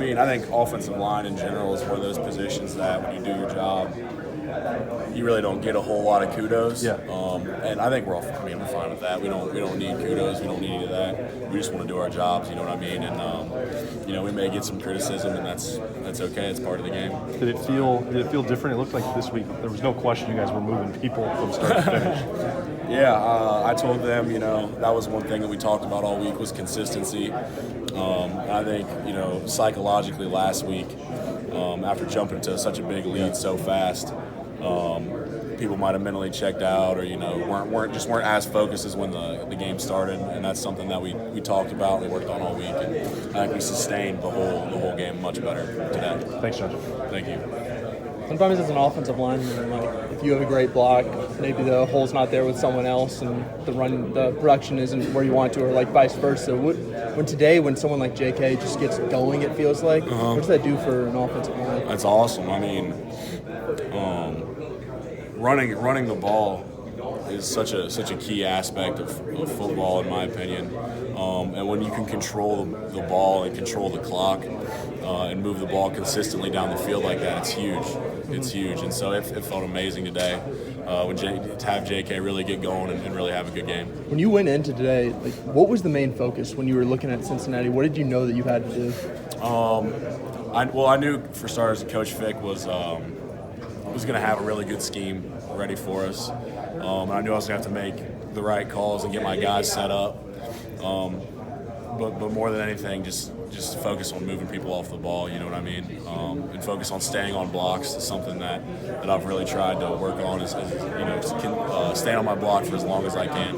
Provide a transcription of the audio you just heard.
mean, I think offensive line in general is one of those positions that when you do your job, you really don't get a whole lot of kudos. Yeah. And I think we're fine with that. We don't need kudos. We don't need any of that. We just want to do our jobs. You know what I mean? And we may get some criticism, and that's okay. It's part of the game. Did it feel different? It looked like this week there was no question you guys were moving people from start to finish. Yeah, I told them, that was one thing that we talked about all week was consistency. I think, psychologically last week, after jumping to such a big lead so fast, people might have mentally checked out or, weren't as focused as when the game started. And that's something that we talked about and worked on all week. And I think we sustained the whole game much better today. Thanks, Josh. Thank you. Sometimes as an offensive lineman, if you have a great block, maybe the hole's not there with someone else, and the production isn't where you want to, or vice versa. When someone like J.K. just gets going, it feels like, what does that do for an offensive line? That's awesome. I mean, running the ball is such a key aspect of football, in my opinion. And when you can control the ball and control the clock and move the ball consistently down the field like that, it's huge. It's huge. And so it felt amazing today to have J.K. really get going and really have a good game. When you went into today, what was the main focus when you were looking at Cincinnati? What did you know that you had to do? I knew, for starters, that Coach Fick was going to have a really good scheme ready for us. And I knew I was going to have to make the right calls and get my guys set up. But more than anything, just focus on moving people off the ball, you know what I mean? And focus on staying on blocks. It's something that I've really tried to work on is staying on my block for as long as I can.